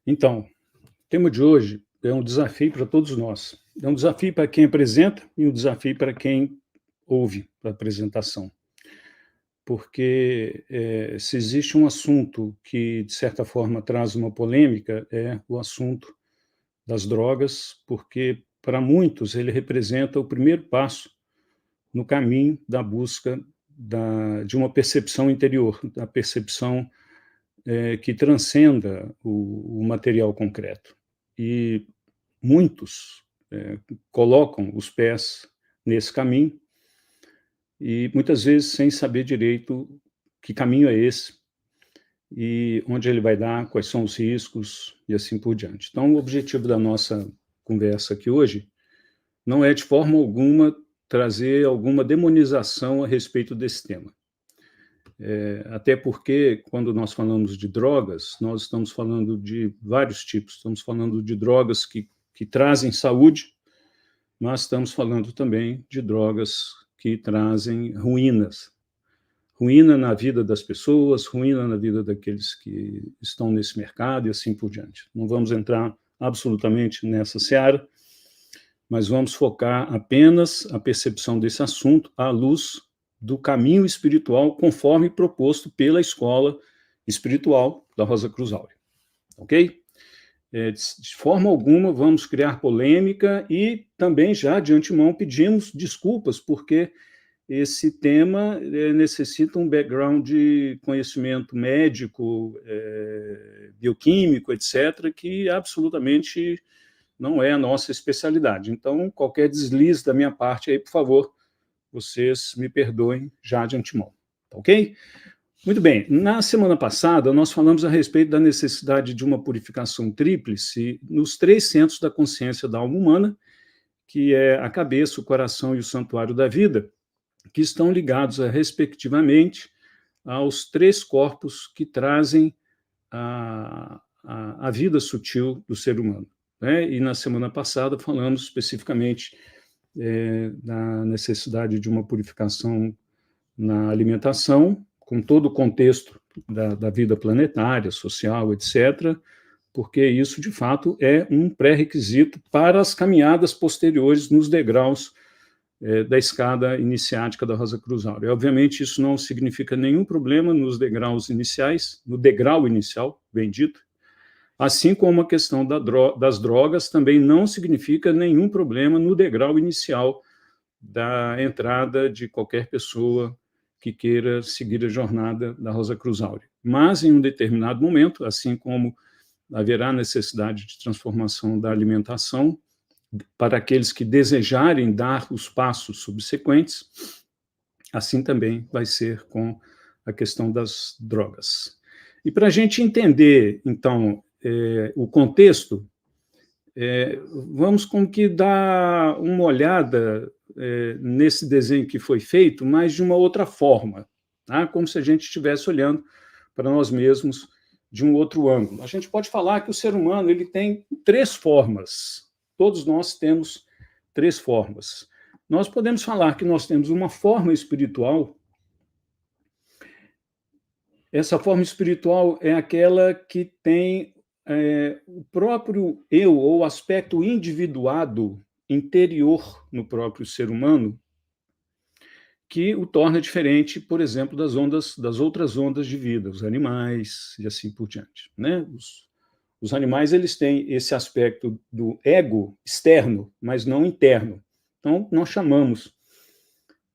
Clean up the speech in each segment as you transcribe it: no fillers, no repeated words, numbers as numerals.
Então, o tema de hoje é um desafio para todos nós. É um desafio para quem apresenta e um desafio para quem ouve a apresentação. Porque, se existe um assunto que, de certa forma, traz uma polêmica, é o assunto das drogas, porque, para muitos, ele representa o primeiro passo no caminho da busca de uma percepção interior, da percepção que transcenda o material concreto. E muitos colocam os pés nesse caminho e muitas vezes sem saber direito que caminho é esse e onde ele vai dar, quais são os riscos e assim por diante. Então, o objetivo da nossa conversa aqui hoje não é de forma alguma trazer alguma demonização a respeito desse tema. Até porque, quando nós falamos de drogas, nós estamos falando de vários tipos. Estamos falando de drogas que trazem saúde, mas estamos falando também de drogas que trazem ruínas. Ruína na vida das pessoas, ruína na vida daqueles que estão nesse mercado e assim por diante. Não vamos entrar absolutamente nessa seara, mas vamos focar apenas a percepção desse assunto à luz do caminho espiritual conforme proposto pela escola espiritual da Rosa Cruz Áurea. Ok? De forma alguma vamos criar polêmica e também já de antemão pedimos desculpas porque esse tema necessita um background de conhecimento médico, bioquímico, etc., que absolutamente não é a nossa especialidade. Então, qualquer deslize da minha parte aí, por favor, vocês me perdoem já de antemão, tá ok? Muito bem, na semana passada nós falamos a respeito da necessidade de uma purificação tríplice nos 3 centros da consciência da alma humana, que é a cabeça, o coração e o santuário da vida, que estão ligados, respectivamente, aos 3 corpos que trazem a vida sutil do ser humano. Né? E na semana passada falamos especificamente da necessidade de uma purificação na alimentação, com todo o contexto da vida planetária, social, etc., porque isso, de fato, é um pré-requisito para as caminhadas posteriores nos degraus da escada iniciática da Rosa Cruz Áurea. Obviamente, isso não significa nenhum problema nos degraus iniciais, no degrau inicial, bem dito, assim como a questão das drogas também não significa nenhum problema no degrau inicial da entrada de qualquer pessoa que queira seguir a jornada da Rosa Cruz Áurea. Mas, em um determinado momento, assim como haverá necessidade de transformação da alimentação para aqueles que desejarem dar os passos subsequentes, assim também vai ser com a questão das drogas. E para a gente entender, então, o contexto, vamos como que dar uma olhada nesse desenho que foi feito, mas de uma outra forma, tá? Como se a gente estivesse olhando para nós mesmos de um outro ângulo. A gente pode falar que o ser humano ele tem 3 formas. Todos nós temos 3 formas. Nós podemos falar que nós temos uma forma espiritual. Essa forma espiritual é aquela que tem o próprio eu, ou aspecto individuado, interior no próprio ser humano, que o torna diferente, por exemplo, das outras ondas de vida, os animais e assim por diante. Né? Os animais eles têm esse aspecto do ego externo, mas não interno. Então, nós chamamos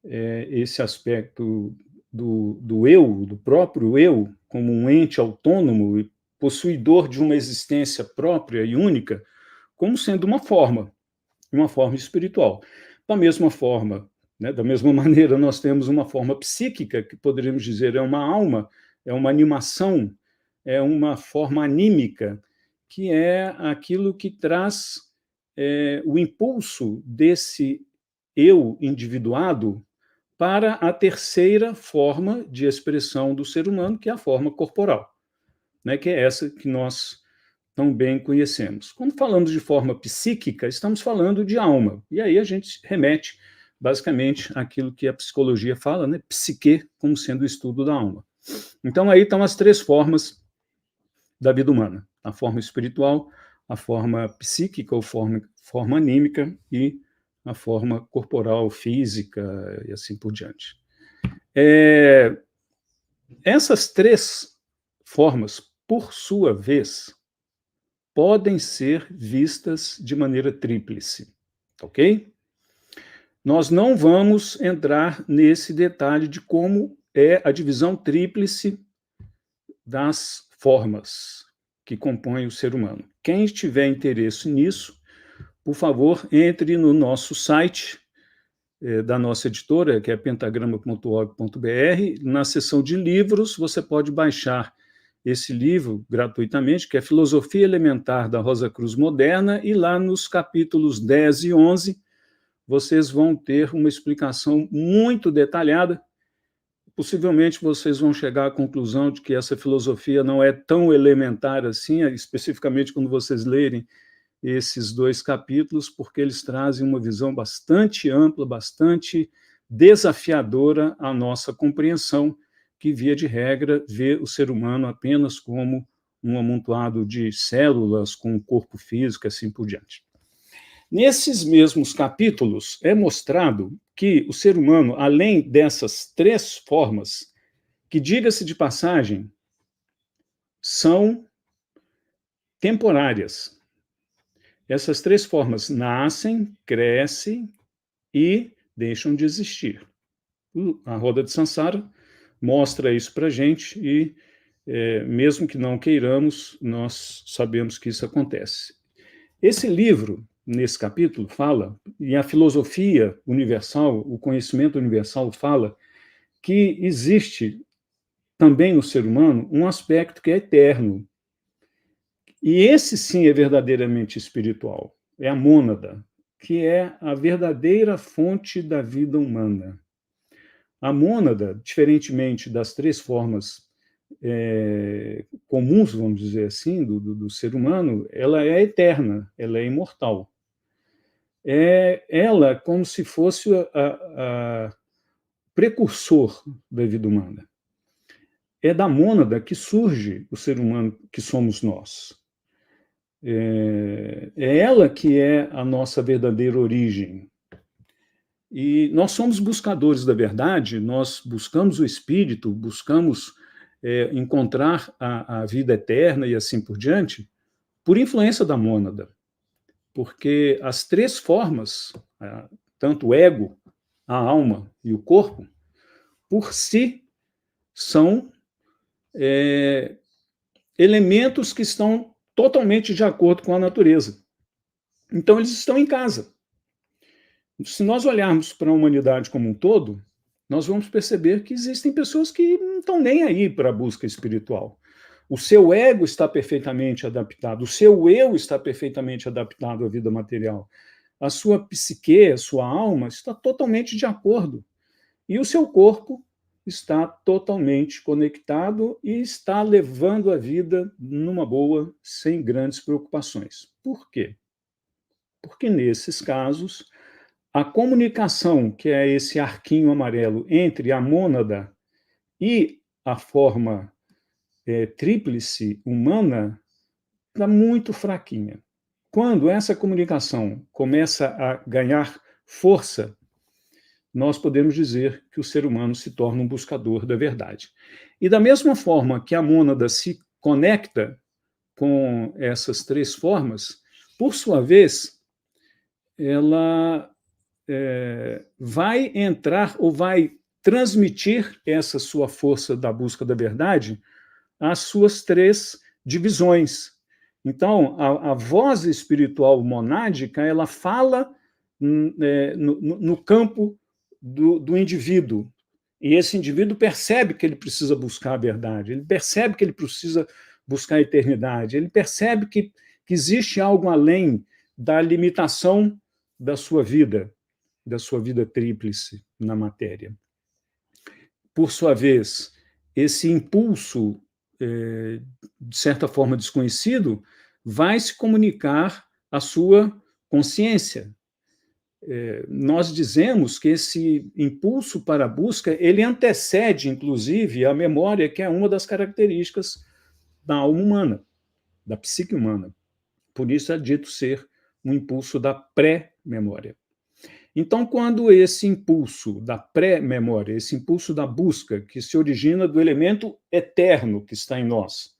esse aspecto do eu, do próprio eu, como um ente autônomo e possuidor de uma existência própria e única, como sendo uma forma espiritual. Da mesma forma, né, da mesma maneira, nós temos uma forma psíquica, que poderíamos dizer é uma alma, é uma animação, é uma forma anímica, que é aquilo que traz o impulso desse eu individuado para a terceira forma de expressão do ser humano, que é a forma corporal, né, que é essa que nós tão bem conhecemos. Quando falamos de forma psíquica, estamos falando de alma, e aí a gente remete basicamente àquilo que a psicologia fala, né, psique, como sendo o estudo da alma. Então aí estão as 3 formas da vida humana, a forma espiritual, a forma psíquica ou forma anímica e a forma corporal, física e assim por diante. Essas três formas, por sua vez, podem ser vistas de maneira tríplice, ok? Nós não vamos entrar nesse detalhe de como é a divisão tríplice das formas que compõem o ser humano. Quem tiver interesse nisso, por favor, entre no nosso site da nossa editora, que é pentagrama.org.br. Na seção de livros, você pode baixar esse livro gratuitamente, que é Filosofia Elementar da Rosa Cruz Moderna, e lá nos capítulos 10 e 11, vocês vão ter uma explicação muito detalhada. Possivelmente vocês vão chegar à conclusão de que essa filosofia não é tão elementar assim, especificamente quando vocês lerem esses dois capítulos, porque eles trazem uma visão bastante ampla, bastante desafiadora à nossa compreensão, que, via de regra, vê o ser humano apenas como um amontoado de células com um corpo físico, assim por diante. Nesses mesmos capítulos, é mostrado que o ser humano, além dessas três formas, que, diga-se de passagem, são temporárias. Essas três formas nascem, crescem e deixam de existir. A roda de Sansara mostra isso para a gente e, mesmo que não queiramos, nós sabemos que isso acontece. Esse livro, nesse capítulo, fala, e a filosofia universal, o conhecimento universal fala, que existe também no ser humano um aspecto que é eterno. E esse sim é verdadeiramente espiritual, é a mônada, que é a verdadeira fonte da vida humana. A mônada, diferentemente das três formas comuns, vamos dizer assim, do ser humano, ela é eterna, ela é imortal. Ela como se fosse a precursor da vida humana. É da mônada que surge o ser humano que somos nós. É ela que é a nossa verdadeira origem. E nós somos buscadores da verdade, nós buscamos o espírito, buscamos encontrar a vida eterna e assim por diante, por influência da mônada. Porque as três formas, tanto o ego, a alma e o corpo, por si, são elementos que estão totalmente de acordo com a natureza. Então, eles estão em casa. Se nós olharmos para a humanidade como um todo, nós vamos perceber que existem pessoas que não estão nem aí para a busca espiritual. O seu ego está perfeitamente adaptado, o seu eu está perfeitamente adaptado à vida material. A sua psique, a sua alma está totalmente de acordo. E o seu corpo está totalmente conectado e está levando a vida numa boa, sem grandes preocupações. Por quê? Porque, nesses casos, a comunicação, que é esse arquinho amarelo entre a mônada e a forma tríplice humana, está muito fraquinha. Quando essa comunicação começa a ganhar força, nós podemos dizer que o ser humano se torna um buscador da verdade. E da mesma forma que a mônada se conecta com essas três formas, por sua vez, ela vai entrar ou vai transmitir essa sua força da busca da verdade às suas três divisões. Então, a voz espiritual monádica, ela fala no campo do indivíduo, e esse indivíduo percebe que ele precisa buscar a verdade, ele percebe que ele precisa buscar a eternidade, ele percebe que existe algo além da limitação da sua vida tríplice na matéria. Por sua vez, esse impulso, de certa forma desconhecido, vai se comunicar à sua consciência. Nós dizemos que esse impulso para a busca, ele antecede, inclusive, a memória, que é uma das características da alma humana. da psique humana. Por isso é dito ser um impulso da pré-memória. Então, quando esse impulso da pré-memória, esse impulso da busca, que se origina do elemento eterno que está em nós,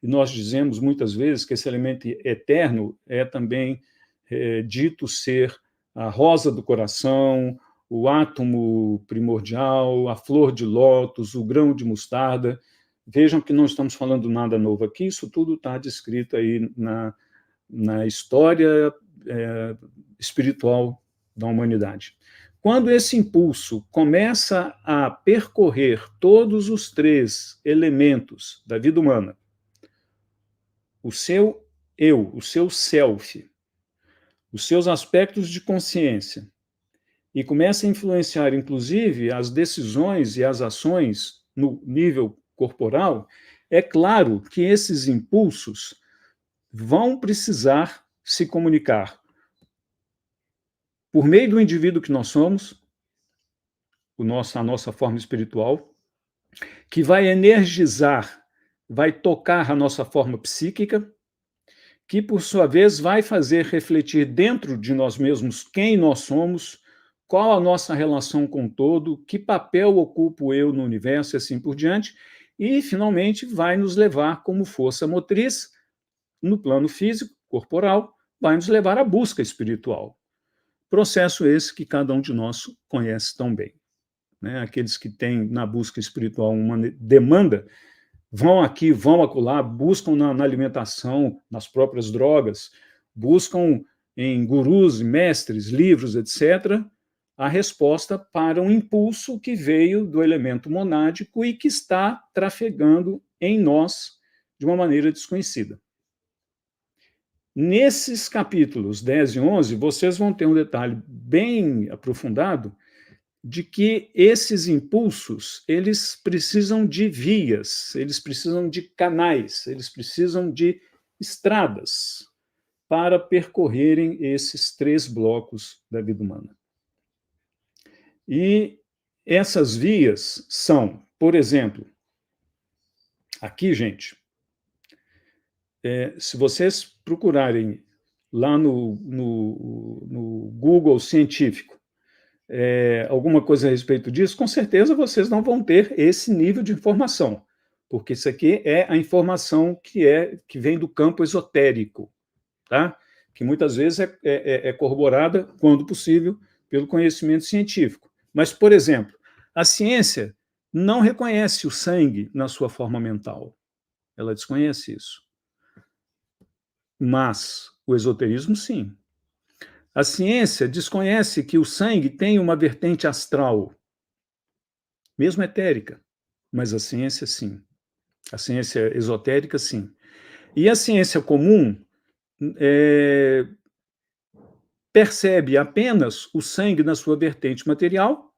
e nós dizemos muitas vezes que esse elemento eterno é também dito ser a rosa do coração, o átomo primordial, a flor de lótus, o grão de mostarda. Vejam que não estamos falando nada novo aqui, isso tudo está descrito aí na história espiritual da humanidade. Quando esse impulso começa a percorrer todos os 3 elementos da vida humana, o seu eu, o seu self, os seus aspectos de consciência, e começa a influenciar, inclusive, as decisões e as ações no nível corporal, é claro que esses impulsos vão precisar se comunicar por meio do indivíduo que nós somos, a nossa forma espiritual, que vai energizar, vai tocar a nossa forma psíquica, que, por sua vez, vai fazer refletir dentro de nós mesmos quem nós somos, qual a nossa relação com o todo, que papel ocupo eu no universo e assim por diante, e, finalmente, vai nos levar como força motriz, no plano físico, corporal, vai nos levar à busca espiritual. Processo esse que cada um de nós conhece tão bem. Né? Aqueles que têm na busca espiritual uma demanda, vão aqui, vão acolá, buscam na alimentação, nas próprias drogas, buscam em gurus, mestres, livros, etc., a resposta para um impulso que veio do elemento monádico e que está trafegando em nós de uma maneira desconhecida. Nesses capítulos 10 e 11, vocês vão ter um detalhe bem aprofundado de que esses impulsos, eles precisam de vias, eles precisam de canais, eles precisam de estradas para percorrerem esses 3 blocos da vida humana. E essas vias são, por exemplo, aqui, gente, se vocês procurarem lá no Google científico alguma coisa a respeito disso, com certeza vocês não vão ter esse nível de informação, porque isso aqui é a informação que vem do campo esotérico, tá? Que muitas vezes é corroborada, quando possível, pelo conhecimento científico. Mas, por exemplo, a ciência não reconhece o sangue na sua forma mental. Ela desconhece isso. Mas o esoterismo, sim. A ciência desconhece que o sangue tem uma vertente astral, mesmo etérica, mas a ciência, sim. A ciência esotérica, sim. E a ciência comum percebe apenas o sangue na sua vertente material,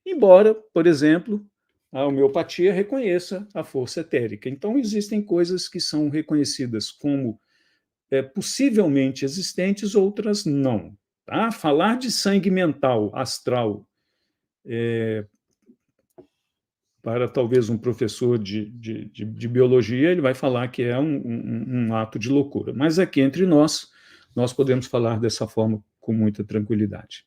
embora, por exemplo, a homeopatia reconheça a força etérica. Então, existem coisas que são reconhecidas como possivelmente existentes, outras não. Tá? Falar de sangue mental, astral, para talvez um professor de biologia, ele vai falar que é um ato de loucura. Mas aqui entre nós podemos falar dessa forma com muita tranquilidade.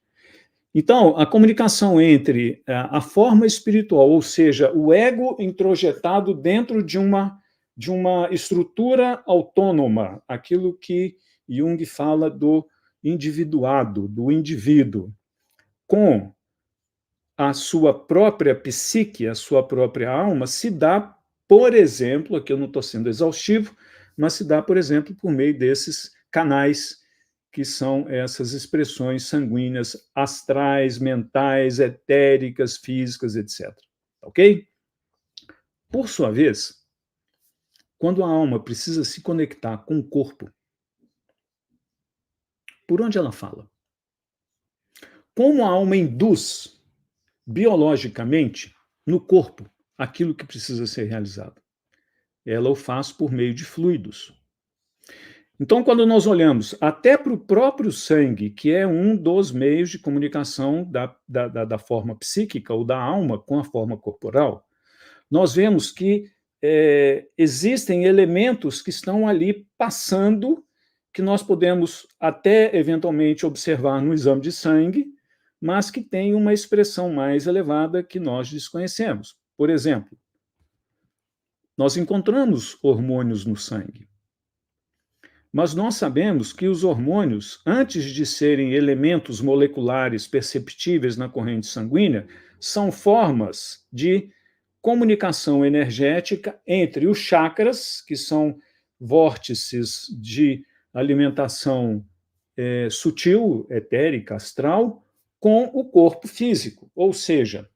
Então, a comunicação entre a forma espiritual, ou seja, o ego introjetado dentro de uma estrutura autônoma, aquilo que Jung fala do individuado, do indivíduo, com a sua própria psique, a sua própria alma, se dá, por exemplo, aqui eu não estou sendo exaustivo, mas se dá, por exemplo, por meio desses canais que são essas expressões sanguíneas astrais, mentais, etéricas, físicas, etc. Ok? Por sua vez, quando a alma precisa se conectar com o corpo, por onde ela fala? Como a alma induz biologicamente no corpo aquilo que precisa ser realizado? Ela o faz por meio de fluidos. Então, quando nós olhamos até para o próprio sangue, que é um dos meios de comunicação da forma psíquica ou da alma com a forma corporal, nós vemos que existem elementos que estão ali passando, que nós podemos até eventualmente observar no exame de sangue, mas que tem uma expressão mais elevada que nós desconhecemos. Por exemplo, nós encontramos hormônios no sangue, mas nós sabemos que os hormônios, antes de serem elementos moleculares perceptíveis na corrente sanguínea, são formas de comunicação energética entre os chakras, que são vórtices de alimentação sutil, etérica, astral, com o corpo físico. Ou seja,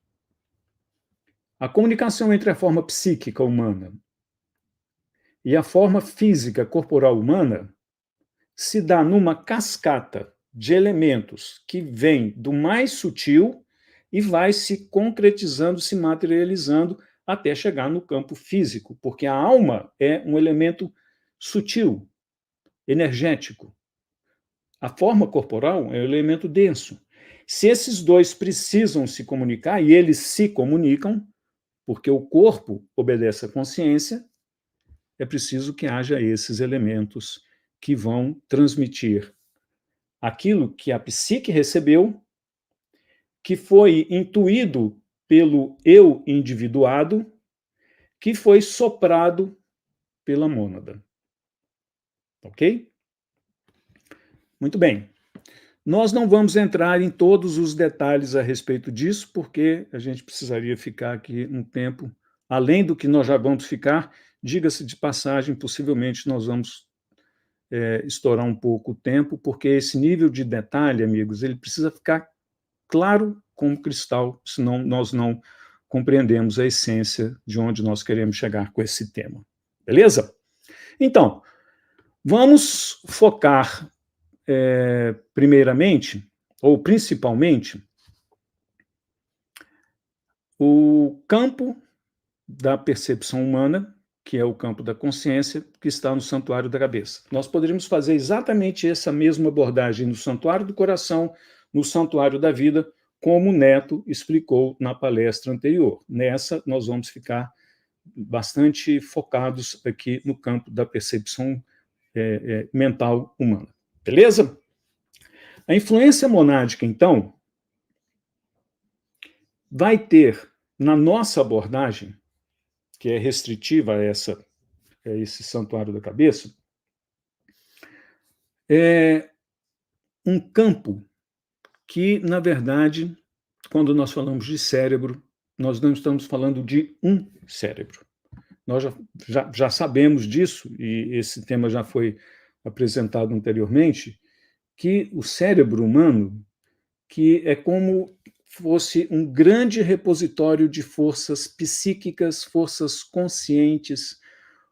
a comunicação entre a forma psíquica humana e a forma física corporal humana se dá numa cascata de elementos que vem do mais sutil e vai se concretizando, se materializando até chegar no campo físico, porque a alma é um elemento sutil, energético. A forma corporal é um elemento denso. Se esses dois precisam se comunicar, e eles se comunicam, porque o corpo obedece à consciência, é preciso que haja esses elementos que vão transmitir aquilo que a psique recebeu, que foi intuído pelo eu individuado, que foi soprado pela mônada. Ok? Muito bem. Nós não vamos entrar em todos os detalhes a respeito disso, porque a gente precisaria ficar aqui um tempo, além do que nós já vamos ficar, diga-se de passagem, possivelmente nós vamos estourar um pouco o tempo, porque esse nível de detalhe, amigos, ele precisa ficar claro como cristal, senão nós não compreendemos a essência de onde nós queremos chegar com esse tema. Beleza? Então, vamos focar primeiramente, ou principalmente, o campo da percepção humana, que é o campo da consciência, que está no santuário da cabeça. Nós poderíamos fazer exatamente essa mesma abordagem no santuário do coração, no santuário da vida, como o Neto explicou na palestra anterior. Nessa, nós vamos ficar bastante focados aqui no campo da percepção mental humana. Beleza? A influência monádica, então, vai ter, na nossa abordagem, que é restritiva a esse santuário da cabeça, um campo que, na verdade, quando nós falamos de cérebro, nós não estamos falando de um cérebro. Nós já sabemos disso, e esse tema já foi apresentado anteriormente, que o cérebro humano, que é como fosse um grande repositório de forças psíquicas, forças conscientes,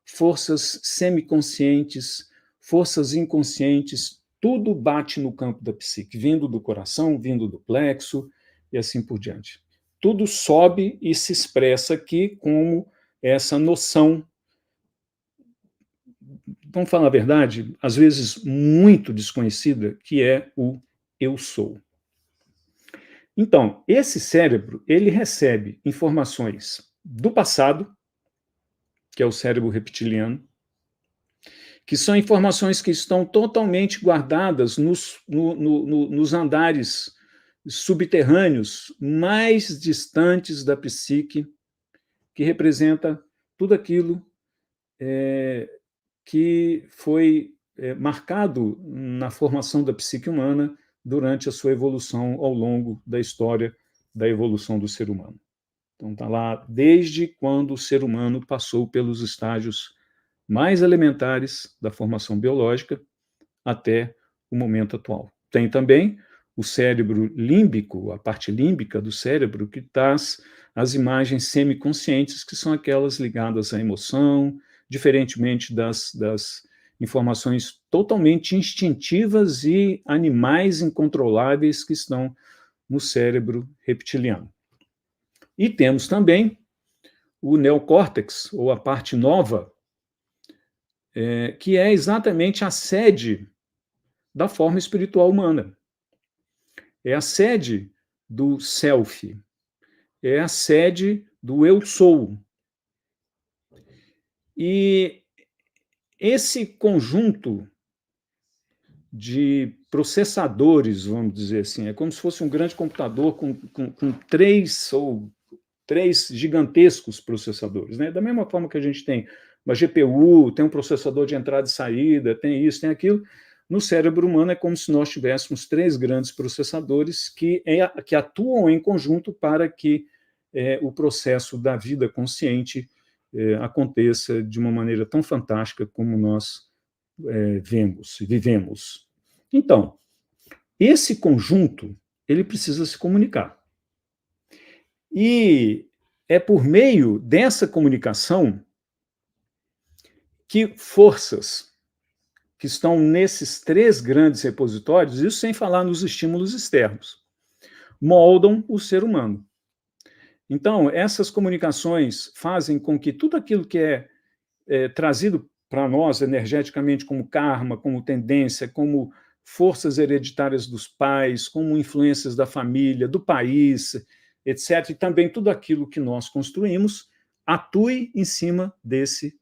forças semiconscientes, forças inconscientes, tudo bate no campo da psique, vindo do coração, vindo do plexo e assim por diante. Tudo sobe e se expressa aqui como essa noção, vamos falar a verdade, às vezes muito desconhecida, que é o eu sou. Então, esse cérebro, ele recebe informações do passado, que é o cérebro reptiliano, que são informações que estão totalmente guardadas nos andares subterrâneos mais distantes da psique, que representa tudo aquilo que foi marcado na formação da psique humana durante a sua evolução ao longo da história da evolução do ser humano. Então, está lá desde quando o ser humano passou pelos estágios mais elementares da formação biológica até o momento atual. Tem também o cérebro límbico, a parte límbica do cérebro, que traz as imagens semiconscientes, que são aquelas ligadas à emoção, diferentemente das informações totalmente instintivas e animais incontroláveis que estão no cérebro reptiliano. E temos também o neocórtex, ou a parte nova, que é exatamente a sede da forma espiritual humana. É a sede do self, é a sede do eu sou. E esse conjunto de processadores, vamos dizer assim, é como se fosse um grande computador com três gigantescos processadores, né? Da mesma forma que a gente tem uma GPU, tem um processador de entrada e saída, tem isso, tem aquilo. No cérebro humano é como se nós tivéssemos três grandes processadores que atuam em conjunto para que o processo da vida consciente aconteça de uma maneira tão fantástica como nós vemos, vivemos. Então, esse conjunto, ele precisa se comunicar. E é por meio dessa comunicação que forças que estão nesses três grandes repositórios, isso sem falar nos estímulos externos, moldam o ser humano. Então, essas comunicações fazem com que tudo aquilo que é trazido para nós energeticamente como karma, como tendência, como forças hereditárias dos pais, como influências da família, do país, etc., e também tudo aquilo que nós construímos, atue em cima desse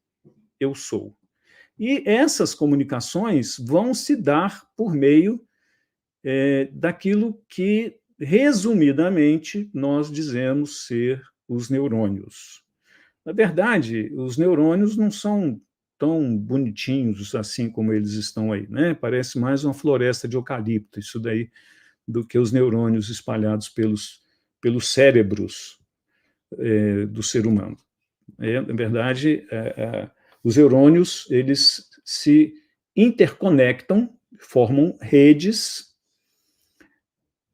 eu sou. E essas comunicações vão se dar por meio daquilo que, resumidamente, nós dizemos ser os neurônios. Na verdade, os neurônios não são tão bonitinhos assim como eles estão aí, né? Parece mais uma floresta de eucalipto, isso daí, do que os neurônios espalhados pelos cérebros do ser humano. Na verdade, os neurônios, eles se interconectam, formam redes,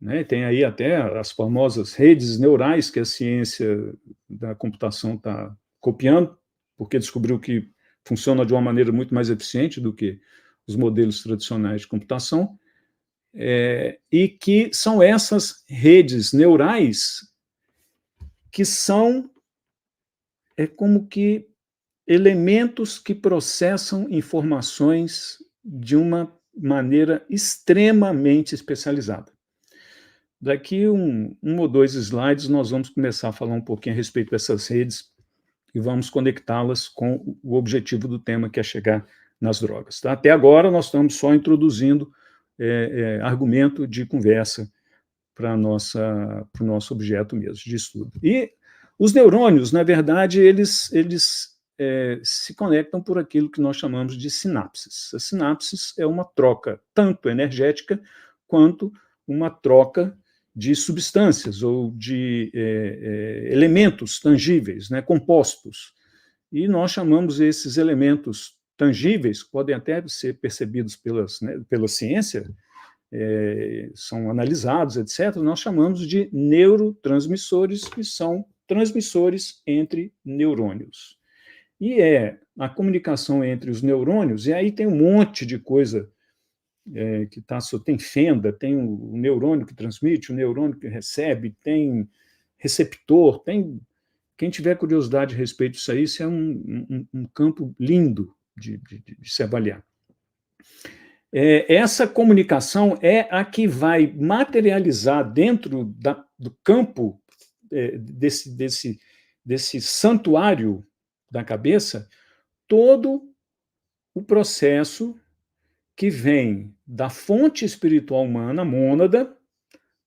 né? Tem aí até as famosas redes neurais que a ciência da computação está copiando, porque descobriu que funciona de uma maneira muito mais eficiente do que os modelos tradicionais de computação, e que são essas redes neurais que são como que elementos que processam informações de uma maneira extremamente especializada. Daqui um ou dois slides, nós vamos começar a falar um pouquinho a respeito dessas redes e vamos conectá-las com o objetivo do tema, que é chegar nas drogas. Tá? Até agora, nós estamos só introduzindo argumento de conversa para o nosso objeto mesmo de estudo. E os neurônios, na verdade, eles se conectam por aquilo que nós chamamos de sinapses. As sinapses é uma troca tanto energética quanto uma troca de substâncias ou de elementos tangíveis, né, compostos. E nós chamamos esses elementos tangíveis, que podem até ser percebidos pela ciência, são analisados, etc., nós chamamos de neurotransmissores, que são transmissores entre neurônios. E a comunicação entre os neurônios, e aí tem um monte de coisa que tem fenda, tem o neurônio que transmite, o neurônio que recebe, tem receptor, tem... Quem tiver curiosidade a respeito disso aí, isso é um campo lindo de se avaliar. Essa comunicação é a que vai materializar dentro do campo desse santuário da cabeça todo o processo que vem da fonte espiritual humana, mônada,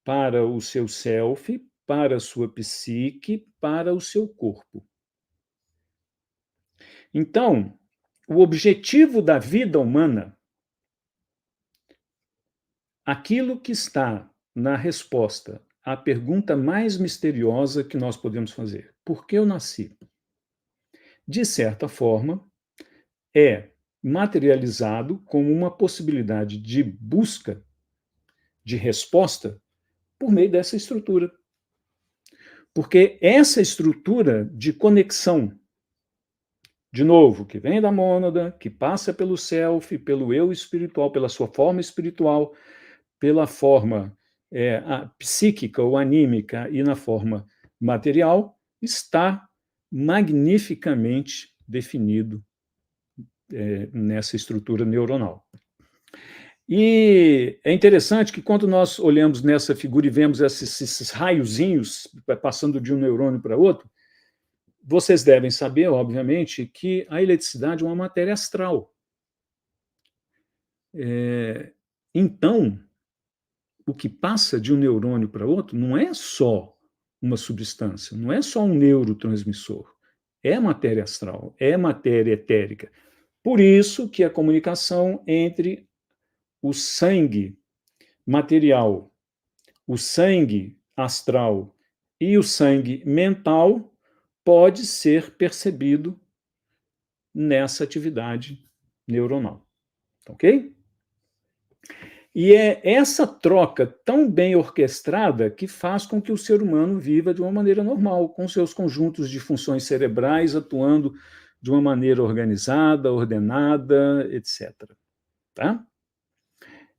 para o seu self, para a sua psique, para o seu corpo. Então, o objetivo da vida humana, aquilo que está na resposta à pergunta mais misteriosa que nós podemos fazer: por que eu nasci? De certa forma, é materializado como uma possibilidade de busca de resposta por meio dessa estrutura. Porque essa estrutura de conexão, de novo, que vem da mônada, que passa pelo self, pelo eu espiritual, pela sua forma espiritual, pela forma psíquica ou anímica e na forma material, está magnificamente definido nessa estrutura neuronal. E é interessante que quando nós olhamos nessa figura e vemos esses raiozinhos passando de um neurônio para outro, vocês devem saber, obviamente, que a eletricidade é uma matéria astral. Então, o que passa de um neurônio para outro não é só uma substância, não é só um neurotransmissor, é matéria astral, é matéria etérica. Por isso que a comunicação entre o sangue material, o sangue astral e o sangue mental pode ser percebido nessa atividade neuronal, ok? E é essa troca tão bem orquestrada que faz com que o ser humano viva de uma maneira normal, com seus conjuntos de funções cerebrais atuando de uma maneira organizada, ordenada, etc. Tá?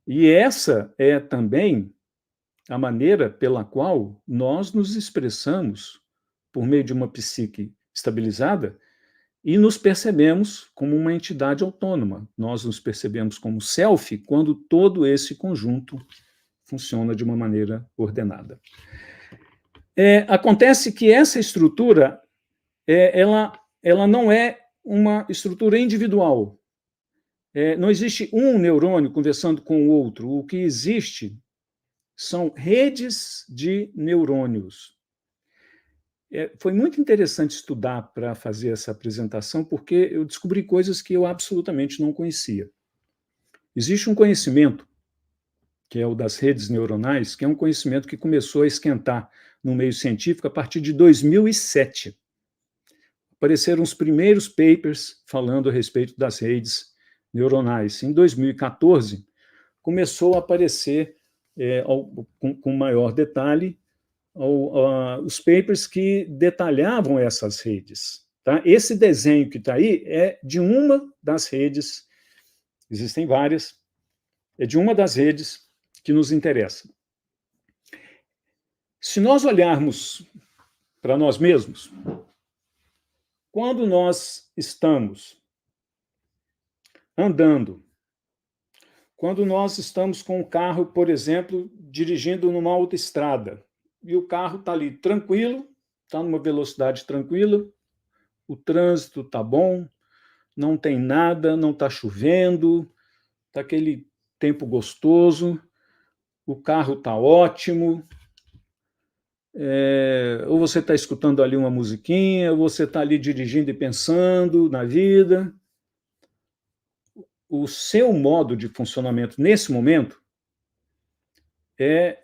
E essa é também a maneira pela qual nós nos expressamos por meio de uma psique estabilizada e nos percebemos como uma entidade autônoma. Nós nos percebemos como self quando todo esse conjunto funciona de uma maneira ordenada. Acontece que essa estrutura, ela não é uma estrutura individual. Não existe um neurônio conversando com o outro. O que existe são redes de neurônios. Foi muito interessante estudar para fazer essa apresentação, porque eu descobri coisas que eu absolutamente não conhecia. Existe um conhecimento, que é o das redes neuronais, que é um conhecimento que começou a esquentar no meio científico a partir de 2007. Apareceram os primeiros papers falando a respeito das redes neuronais. Em 2014, começou a aparecer, com maior detalhe, os papers que detalhavam essas redes. Tá? Esse desenho que está aí é de uma das redes, existem várias, é de uma das redes que nos interessa. Se nós olharmos para nós mesmos, quando nós estamos andando, quando nós estamos com o carro, por exemplo, dirigindo numa autoestrada, e o carro está ali tranquilo, está numa velocidade tranquila, o trânsito está bom, não tem nada, não está chovendo, está aquele tempo gostoso, o carro está ótimo, ou você está escutando ali uma musiquinha, ou você está ali dirigindo e pensando na vida. O seu modo de funcionamento nesse momento é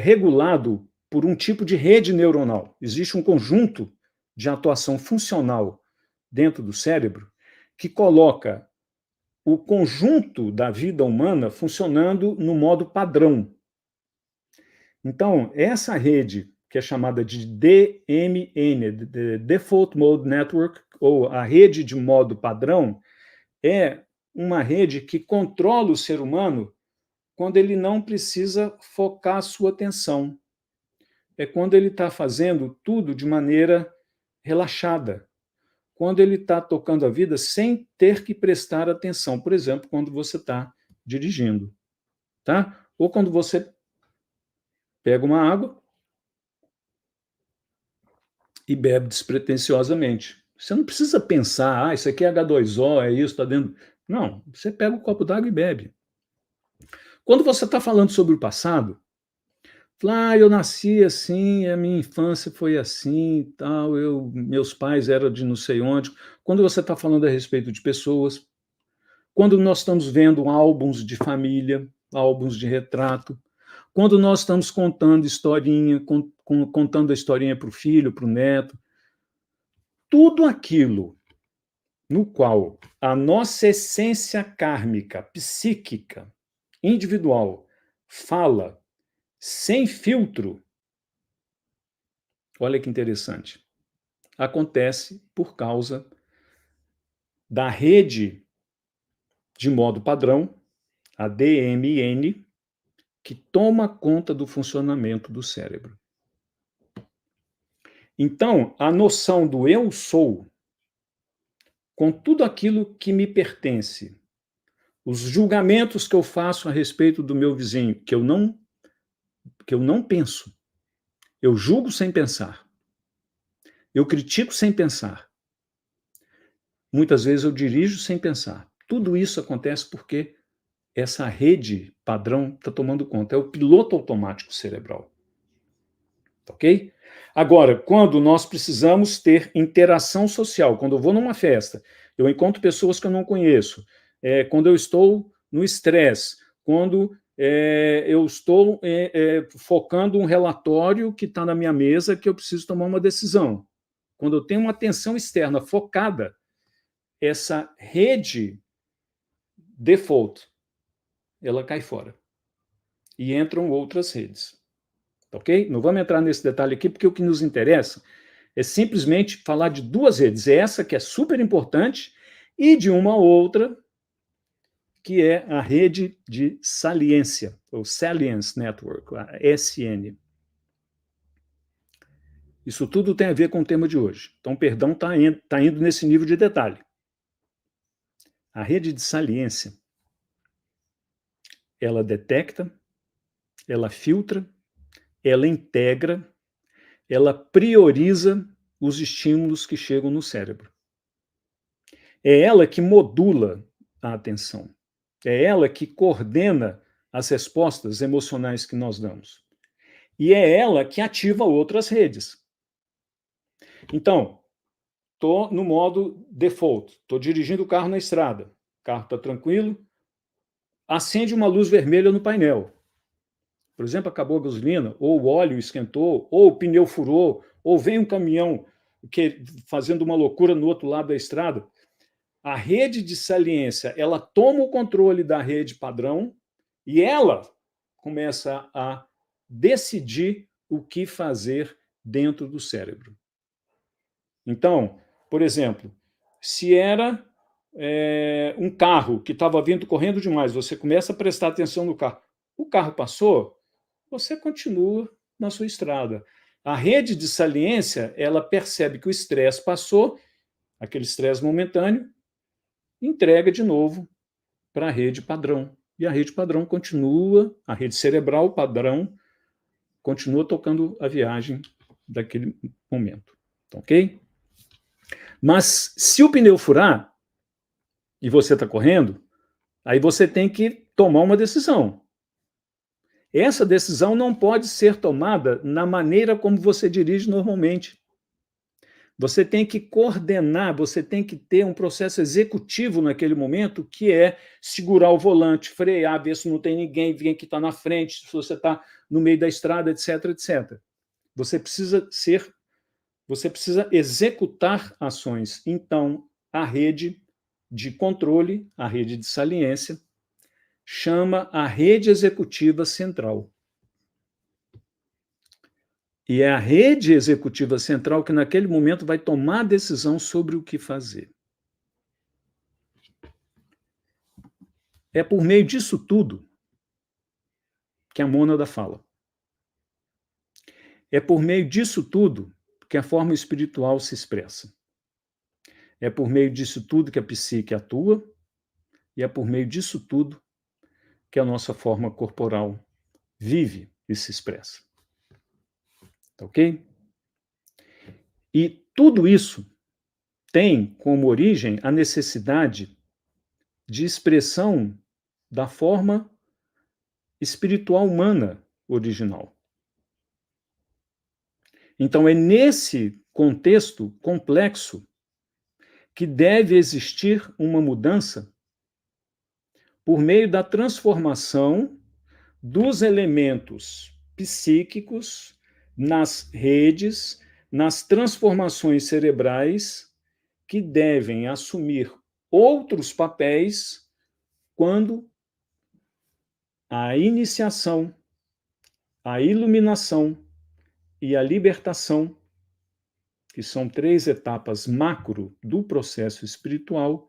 regulado por um tipo de rede neuronal. Existe um conjunto de atuação funcional dentro do cérebro que coloca o conjunto da vida humana funcionando no modo padrão. Então, essa rede, que é chamada de DMN, Default Mode Network, ou a rede de modo padrão, é uma rede que controla o ser humano quando ele não precisa focar a sua atenção. É quando ele está fazendo tudo de maneira relaxada. Quando ele está tocando a vida sem ter que prestar atenção. Por exemplo, quando você está dirigindo. Tá? Ou quando você pega uma água e bebe despretensiosamente. Você não precisa pensar, isso aqui é H2O, é isso, está dentro. Não, você pega o copo d'água e bebe. Quando você está falando sobre o passado, fala, eu nasci assim, a minha infância foi assim, tal, meus pais eram de não sei onde. Quando você está falando a respeito de pessoas, quando nós estamos vendo álbuns de família, álbuns de retrato, quando nós estamos contando historinha, contando a historinha para o filho, para o neto, tudo aquilo no qual a nossa essência kármica, psíquica, individual, fala sem filtro, olha que interessante, acontece por causa da rede de modo padrão, a DMN, que toma conta do funcionamento do cérebro. Então, a noção do eu sou, com tudo aquilo que me pertence, os julgamentos que eu faço a respeito do meu vizinho, que eu não penso, eu julgo sem pensar. Eu critico sem pensar. Muitas vezes eu dirijo sem pensar. Tudo isso acontece porque essa rede padrão está tomando conta. É o piloto automático cerebral. Ok? Agora, quando nós precisamos ter interação social, quando eu vou numa festa, eu encontro pessoas que eu não conheço, quando eu estou no estresse, quando eu estou focando um relatório que está na minha mesa que eu preciso tomar uma decisão. Quando eu tenho uma atenção externa focada, essa rede default, ela cai fora. E entram outras redes. Ok? Não vamos entrar nesse detalhe aqui, porque o que nos interessa é simplesmente falar de duas redes. Essa que é super importante e de uma outra que é a rede de saliência, ou Salience Network, a SN. Isso tudo tem a ver com o tema de hoje. Então, perdão, está indo nesse nível de detalhe. A rede de saliência, ela detecta, ela filtra, ela integra, ela prioriza os estímulos que chegam no cérebro. É ela que modula a atenção. É ela que coordena as respostas emocionais que nós damos. E é ela que ativa outras redes. Então, estou no modo default, estou dirigindo o carro na estrada, o carro está tranquilo, acende uma luz vermelha no painel. Por exemplo, acabou a gasolina, ou o óleo esquentou, ou o pneu furou, ou vem um caminhão fazendo uma loucura no outro lado da estrada. A rede de saliência, ela toma o controle da rede padrão e ela começa a decidir o que fazer dentro do cérebro. Então, por exemplo, se era um carro que estava vindo correndo demais, você começa a prestar atenção no carro. O carro passou, você continua na sua estrada. A rede de saliência, ela percebe que o estresse passou, aquele estresse momentâneo, entrega de novo para a rede padrão. E a rede padrão continua, a rede cerebral padrão, continua tocando a viagem daquele momento. Ok? Mas se o pneu furar e você está correndo, aí você tem que tomar uma decisão. Essa decisão não pode ser tomada na maneira como você dirige normalmente. Você tem que coordenar, você tem que ter um processo executivo naquele momento, que é segurar o volante, frear, ver se não tem ninguém que está na frente, se você está no meio da estrada, etc, etc. Você precisa executar ações. Então, a rede de controle, a rede de saliência, chama a rede executiva central. E é a rede executiva central que, naquele momento, vai tomar a decisão sobre o que fazer. É por meio disso tudo que a mônada fala. É por meio disso tudo que a forma espiritual se expressa. É por meio disso tudo que a psique atua, e é por meio disso tudo que a nossa forma corporal vive e se expressa. Tá ok? E tudo isso tem como origem a necessidade de expressão da forma espiritual humana original. Então, é nesse contexto complexo que deve existir uma mudança por meio da transformação dos elementos psíquicos nas redes, nas transformações cerebrais que devem assumir outros papéis quando a iniciação, a iluminação e a libertação, que são 3 etapas macro do processo espiritual,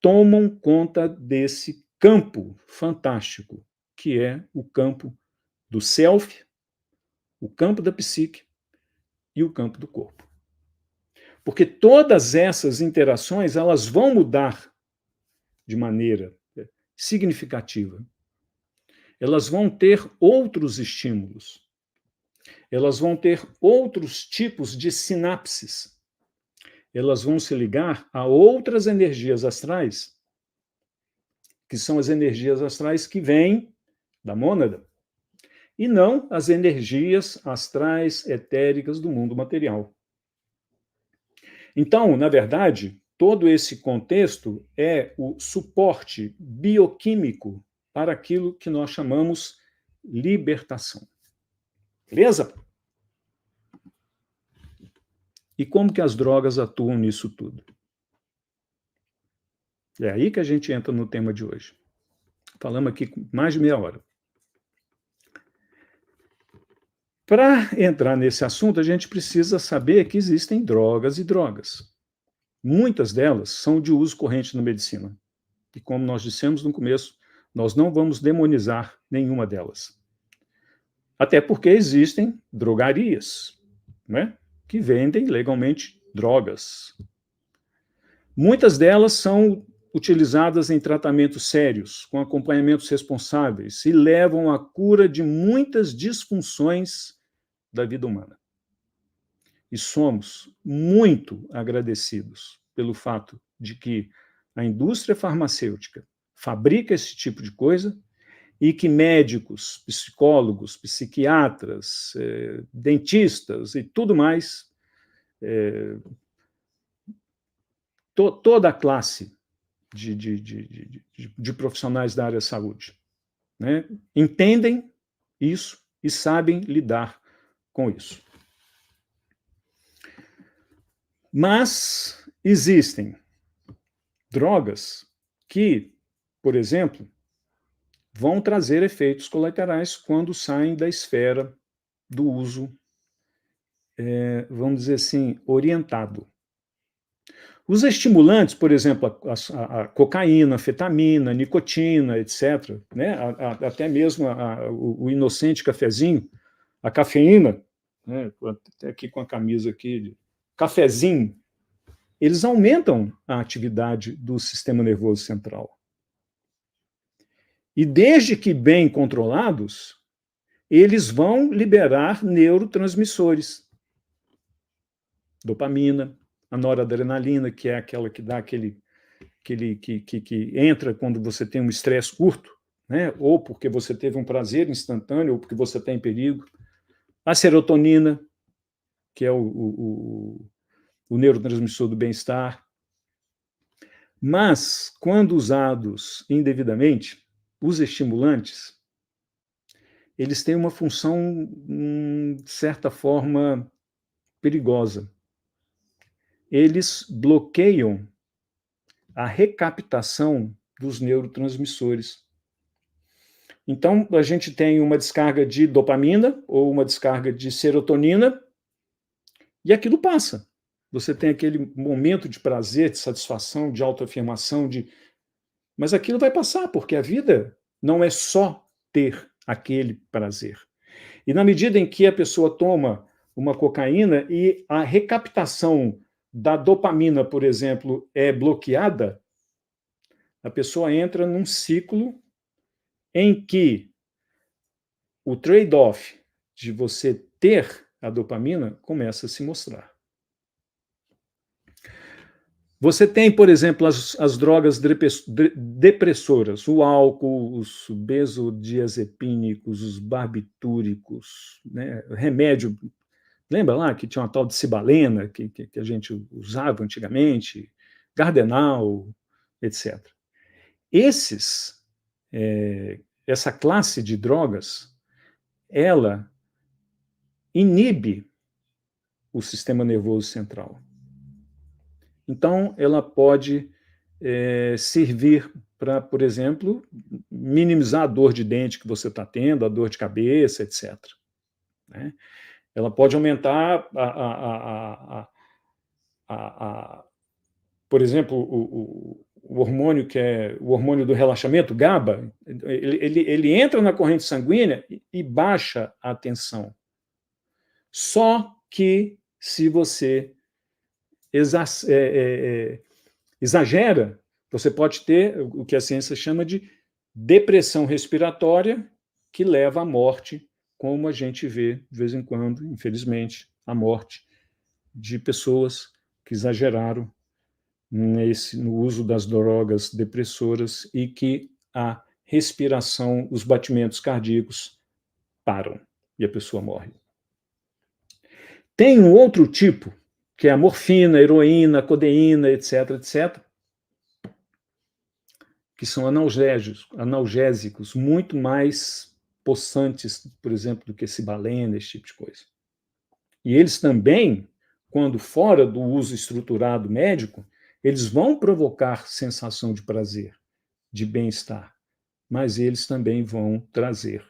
tomam conta desse campo fantástico, que é o campo do self, o campo da psique e o campo do corpo. Porque todas essas interações, elas vão mudar de maneira significativa. Elas vão ter outros estímulos. elas vão ter outros tipos de sinapses. Elas vão se ligar a outras energias astrais, que são as energias astrais que vêm da mônada, e não as energias astrais etéricas do mundo material. Então, na verdade, todo esse contexto é o suporte bioquímico para aquilo que nós chamamos libertação. Beleza? E como que as drogas atuam nisso tudo? É aí que a gente entra no tema de hoje. Falamos aqui com mais de meia hora. Para entrar nesse assunto, a gente precisa saber que existem drogas e drogas. Muitas delas são de uso corrente na medicina. E como nós dissemos no começo, nós não vamos demonizar nenhuma delas. Até porque existem drogarias, né, que vendem legalmente drogas. Muitas delas são utilizadas em tratamentos sérios, com acompanhamentos responsáveis, e levam à cura de muitas disfunções da vida humana. E somos muito agradecidos pelo fato de que a indústria farmacêutica fabrica esse tipo de coisa e que médicos, psicólogos, psiquiatras, dentistas e tudo mais, toda a classe de profissionais da área da saúde, né, entendem isso e sabem lidar com isso. Mas existem drogas que, por exemplo, vão trazer efeitos colaterais quando saem da esfera do uso, vamos dizer assim, orientado. Os estimulantes, por exemplo, a cocaína, a anfetamina, a nicotina, etc., né, até mesmo o inocente cafezinho, a cafeína, né, até aqui com a camisa aqui, cafezinho, eles aumentam a atividade do sistema nervoso central. E desde que bem controlados, eles vão liberar neurotransmissores. Dopamina, a noradrenalina, que é aquela que dá que entra quando você tem um estresse curto, né? Ou porque você teve um prazer instantâneo, ou porque você está em perigo. A serotonina, que é o neurotransmissor do bem-estar. Mas, quando usados indevidamente, os estimulantes, eles têm uma função, de certa forma, perigosa. Eles bloqueiam a recaptação dos neurotransmissores. Então, a gente tem uma descarga de dopamina ou uma descarga de serotonina e aquilo passa. Você tem aquele momento de prazer, de satisfação, de autoafirmação, mas aquilo vai passar, porque a vida não é só ter aquele prazer. E na medida em que a pessoa toma uma cocaína e a recaptação da dopamina, por exemplo, é bloqueada, a pessoa entra num ciclo em que o trade-off de você ter a dopamina começa a se mostrar. Você tem, por exemplo, as drogas depressoras, o álcool, os benzodiazepínicos, os barbitúricos, né, remédio. Lembra lá que tinha uma tal de cibalena que a gente usava antigamente, Gardenal, etc. Essa classe de drogas, ela inibe o sistema nervoso central. Então, ela pode servir para, por exemplo, minimizar a dor de dente que você está tendo, a dor de cabeça, etc. Né? Ela pode aumentar, por exemplo, o hormônio que é o hormônio do relaxamento, GABA, ele entra na corrente sanguínea e baixa a tensão. Só que se você exagera, você pode ter o que a ciência chama de depressão respiratória, que leva à morte como a gente vê, de vez em quando, infelizmente, a morte de pessoas que exageraram no uso das drogas depressoras e que a respiração, os batimentos cardíacos param e a pessoa morre. Tem um outro tipo, que é a morfina, a heroína, a codeína, etc., etc., que são analgésicos muito mais possantes, por exemplo, do que cibalena, esse tipo de coisa. E eles também, quando fora do uso estruturado médico, eles vão provocar sensação de prazer, de bem-estar, mas eles também vão trazer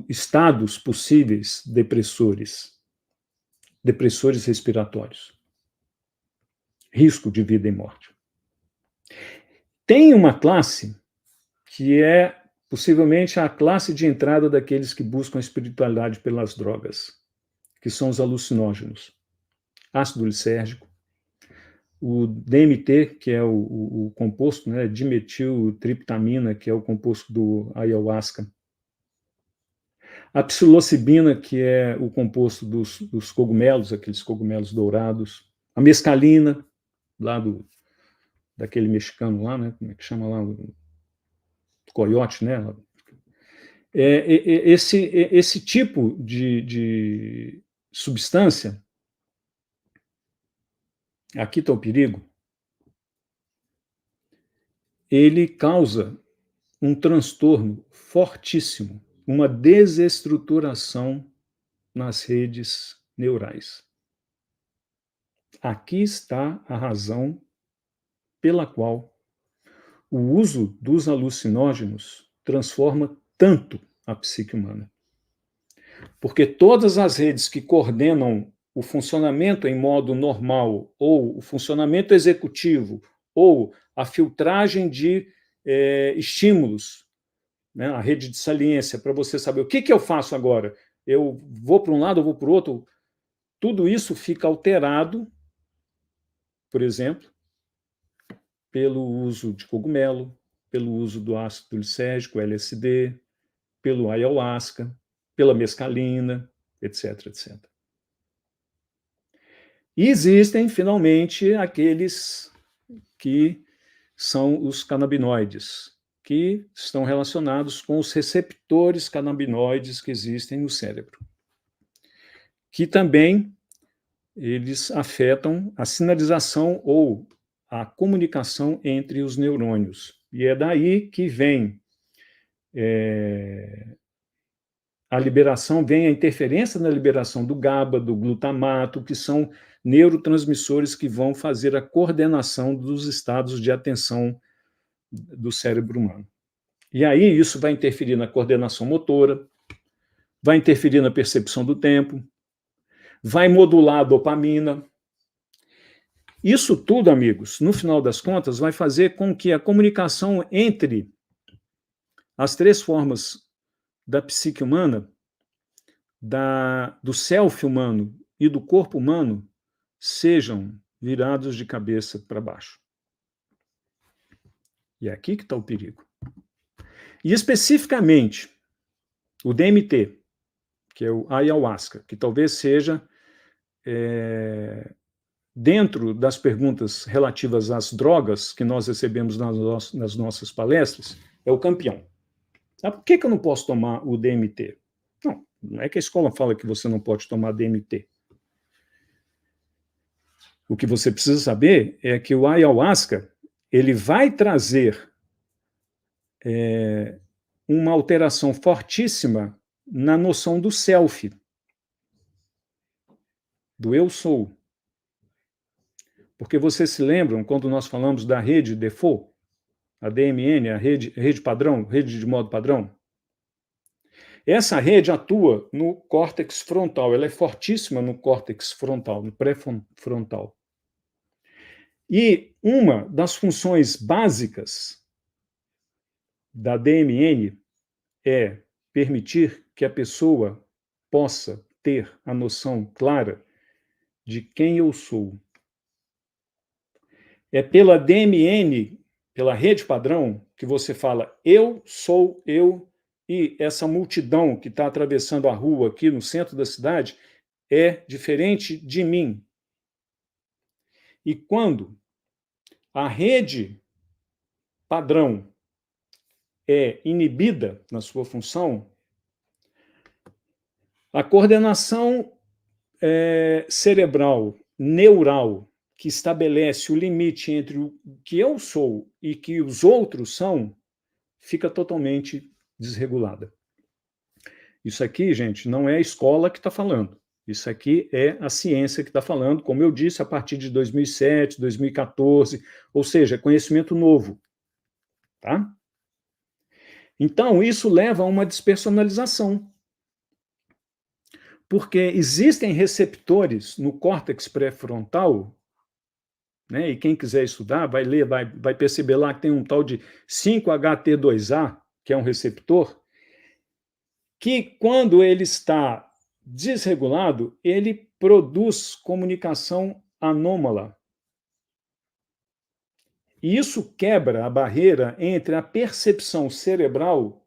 estados possíveis depressores respiratórios, risco de vida e morte. Tem uma classe que é possivelmente a classe de entrada daqueles que buscam a espiritualidade pelas drogas, que são os alucinógenos. Ácido lisérgico, o DMT, que é o composto, né, dimetiltriptamina, que é o composto do ayahuasca, a psilocibina, que é o composto dos cogumelos, aqueles cogumelos dourados, a mescalina, lá daquele mexicano lá, né, como é que chama lá, o coiote, né? Esse tipo de substância, aqui está o perigo, ele causa um transtorno fortíssimo, uma desestruturação nas redes neurais. Aqui está a razão pela qual o uso dos alucinógenos transforma tanto a psique humana. Porque todas as redes que coordenam o funcionamento em modo normal, ou o funcionamento executivo, ou a filtragem de estímulos, né, a rede de saliência, para você saber o que eu faço agora. Eu vou para um lado, eu vou para o outro. Tudo isso fica alterado, por exemplo, pelo uso de cogumelo, pelo uso do ácido lisérgico, LSD, pelo ayahuasca, pela mescalina, etc, etc. E existem, finalmente, aqueles que são os canabinoides, que estão relacionados com os receptores canabinoides que existem no cérebro, que também eles afetam a sinalização ou a comunicação entre os neurônios. E é daí que vem a liberação, vem a interferência na liberação do GABA, do glutamato, que são neurotransmissores que vão fazer a coordenação dos estados de atenção do cérebro humano. E aí isso vai interferir na coordenação motora, vai interferir na percepção do tempo, vai modular a dopamina. Isso tudo, amigos, no final das contas, vai fazer com que a comunicação entre as três formas da psique humana, do self humano e do corpo humano, sejam virados de cabeça para baixo. E é aqui que está o perigo. E especificamente, o DMT, que é o ayahuasca, que talvez seja, dentro das perguntas relativas às drogas que nós recebemos nas nossas palestras, é o campeão. Por que eu não posso tomar o DMT? Não é que a escola fala que você não pode tomar DMT. O que você precisa saber é que o ayahuasca ele vai trazer uma alteração fortíssima na noção do self, do eu sou. Porque vocês se lembram quando nós falamos da rede default, a DMN, a rede padrão, rede de modo padrão? Essa rede atua no córtex frontal, ela é fortíssima no córtex frontal, no pré-frontal. E uma das funções básicas da DMN é permitir que a pessoa possa ter a noção clara de quem eu sou. É pela DMN, pela rede padrão, que você fala eu sou eu e essa multidão que está atravessando a rua aqui no centro da cidade é diferente de mim. E quando a rede padrão é inibida na sua função, a coordenação cerebral, neural, que estabelece o limite entre o que eu sou e que os outros são, fica totalmente desregulada. Isso aqui, gente, não é a escola que está falando. Isso aqui é a ciência que está falando, como eu disse, a partir de 2007, 2014, ou seja, conhecimento novo. Tá? Então, isso leva a uma despersonalização. Porque existem receptores no córtex pré-frontal, né, e quem quiser estudar vai ler, vai perceber lá que tem um tal de 5-HT2A, que é um receptor, que quando ele está desregulado, ele produz comunicação anômala. E isso quebra a barreira entre a percepção cerebral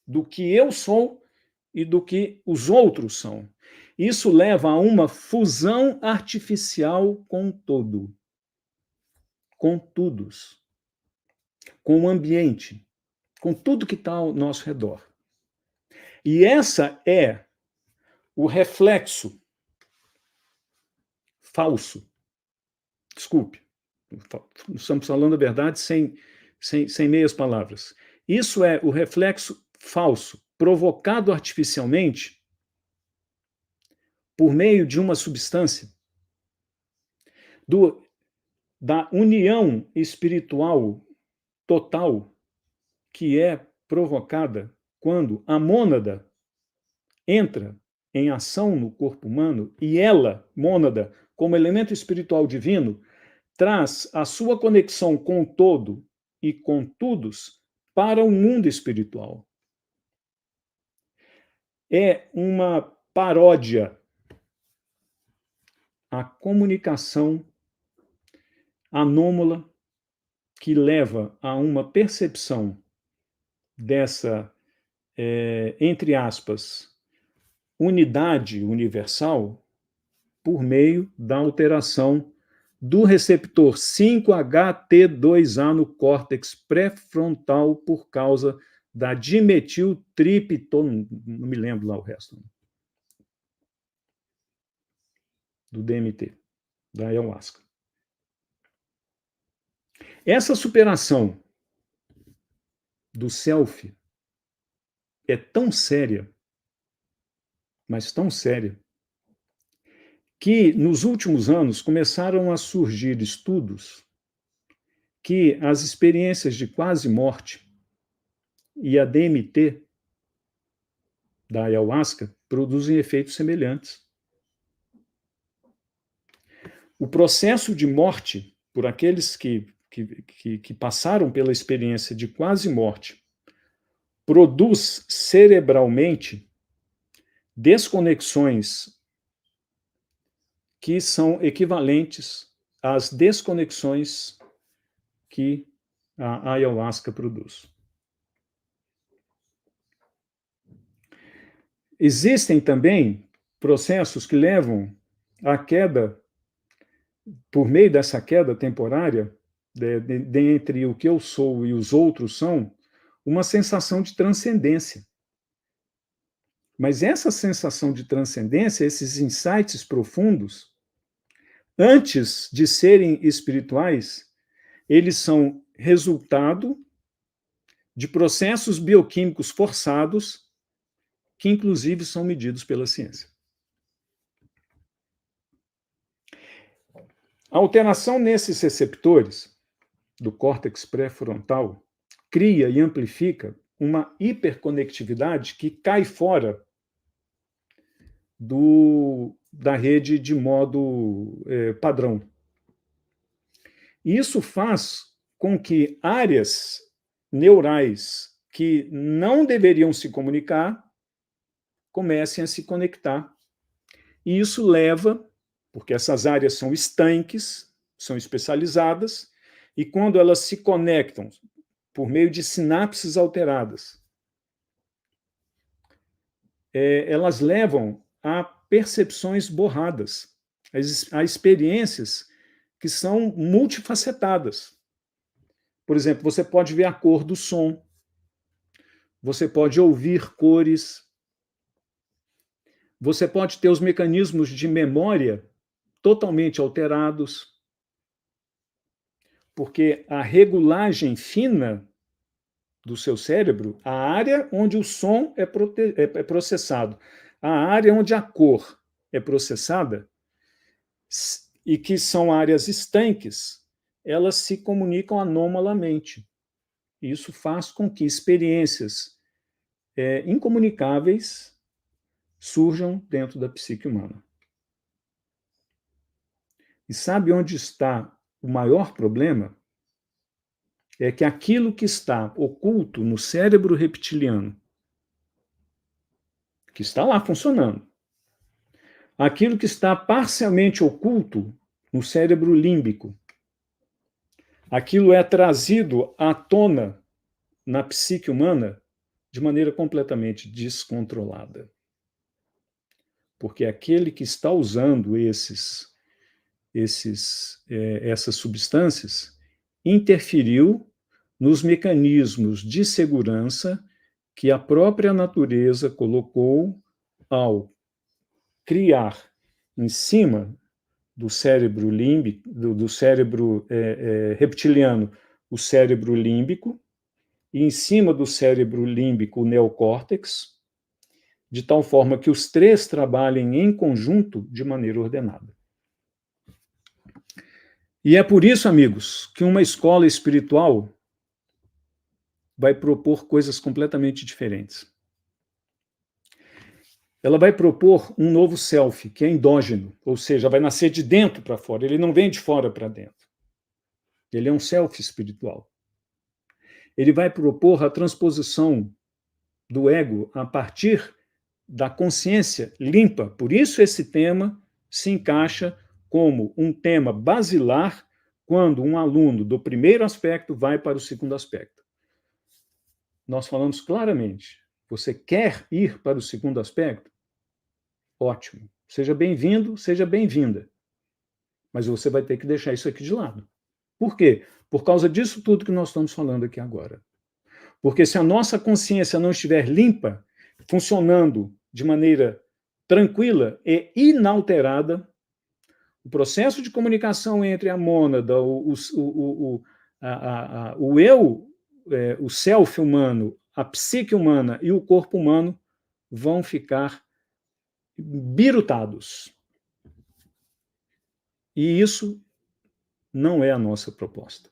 do que eu sou e do que os outros são. Isso leva a uma fusão artificial com o todo, com todos, com o ambiente, com tudo que está ao nosso redor. E essa é o reflexo falso. Desculpe, estamos falando a verdade sem meias palavras. Isso é o reflexo falso, provocado artificialmente por meio de uma substância da união espiritual total que é provocada quando a mônada entra em ação no corpo humano e ela, mônada, como elemento espiritual divino, traz a sua conexão com o todo e com todos para o mundo espiritual. É uma paródia à comunicação anômala que leva a uma percepção dessa, entre aspas, unidade universal por meio da alteração do receptor 5-HT2A no córtex pré-frontal por causa da dimetiltriptona, não me lembro lá o resto, do DMT, da ayahuasca. Essa superação do self é tão séria, mas tão séria, que nos últimos anos começaram a surgir estudos que as experiências de quase morte e a DMT da ayahuasca produzem efeitos semelhantes. O processo de morte, por aqueles que passaram pela experiência de quase morte, produz cerebralmente desconexões que são equivalentes às desconexões que a ayahuasca produz. Existem também processos que levam à queda, por meio dessa queda temporária, entre o que eu sou e os outros são, uma sensação de transcendência. Mas essa sensação de transcendência, esses insights profundos, antes de serem espirituais, eles são resultado de processos bioquímicos forçados, que inclusive são medidos pela ciência. A alteração nesses receptores do córtex pré-frontal cria e amplifica uma hiperconectividade que cai fora da rede de modo padrão. Isso faz com que áreas neurais que não deveriam se comunicar comecem a se conectar. E isso leva, porque essas áreas são estanques, são especializadas, e quando elas se conectam por meio de sinapses alteradas, elas levam a percepções borradas, a experiências que são multifacetadas. Por exemplo, você pode ver a cor do som, você pode ouvir cores, você pode ter os mecanismos de memória totalmente alterados, porque a regulagem fina do seu cérebro, a área onde o som é processado, a área onde a cor é processada, e que são áreas estanques, elas se comunicam anomalamente. Isso faz com que experiências incomunicáveis surjam dentro da psique humana. E sabe onde está o maior problema? É que aquilo que está oculto no cérebro reptiliano, que está lá funcionando, aquilo que está parcialmente oculto no cérebro límbico, aquilo é trazido à tona na psique humana de maneira completamente descontrolada. Porque aquele que está usando essas substâncias interferiu nos mecanismos de segurança que a própria natureza colocou ao criar em cima do cérebro límbico, do cérebro reptiliano, o cérebro límbico, e em cima do cérebro límbico, o neocórtex, de tal forma que os três trabalhem em conjunto de maneira ordenada. E é por isso, amigos, que uma escola espiritual vai propor coisas completamente diferentes. Ela vai propor um novo self, que é endógeno, ou seja, vai nascer de dentro para fora, ele não vem de fora para dentro. Ele é um self espiritual. Ele vai propor a transposição do ego a partir da consciência limpa. Por isso esse tema se encaixa como um tema basilar quando um aluno do primeiro aspecto vai para o segundo aspecto. Nós falamos claramente, você quer ir para o segundo aspecto? Ótimo. Seja bem-vindo, seja bem-vinda. Mas você vai ter que deixar isso aqui de lado. Por quê? Por causa disso tudo que nós estamos falando aqui agora. Porque se a nossa consciência não estiver limpa, funcionando de maneira tranquila e inalterada, o processo de comunicação entre a mônada, o eu, o self humano, a psique humana e o corpo humano vão ficar birutados. E isso não é a nossa proposta.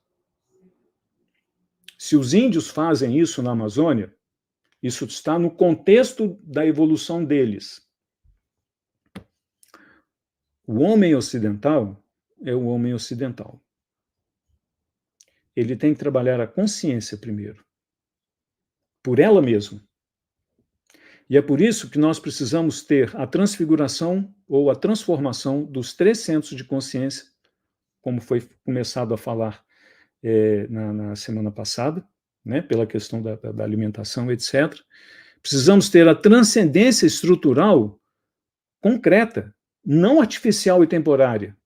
Se os índios fazem isso na Amazônia, isso está no contexto da evolução deles. O homem ocidental é o homem ocidental. Ele tem que trabalhar a consciência primeiro, por ela mesma. E é por isso que nós precisamos ter a transfiguração ou a transformação dos 3 centros de consciência, como foi começado a falar na semana passada, né, pela questão da alimentação, etc. Precisamos ter a transcendência estrutural concreta, não artificial e temporária.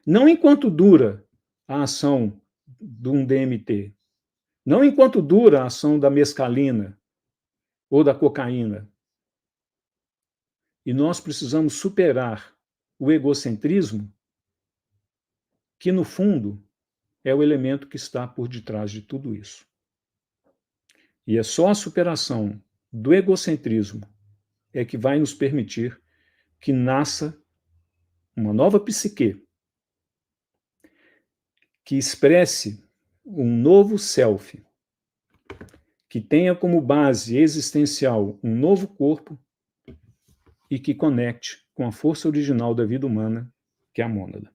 Não enquanto dura a ação de um DMT, não enquanto dura a ação da mescalina ou da cocaína. E nós precisamos superar o egocentrismo, que, no fundo, é o elemento que está por detrás de tudo isso. E é só a superação do egocentrismo é que vai nos permitir que nasça uma nova psique, que expresse um novo self, que tenha como base existencial um novo corpo e que conecte com a força original da vida humana, que é a mônada.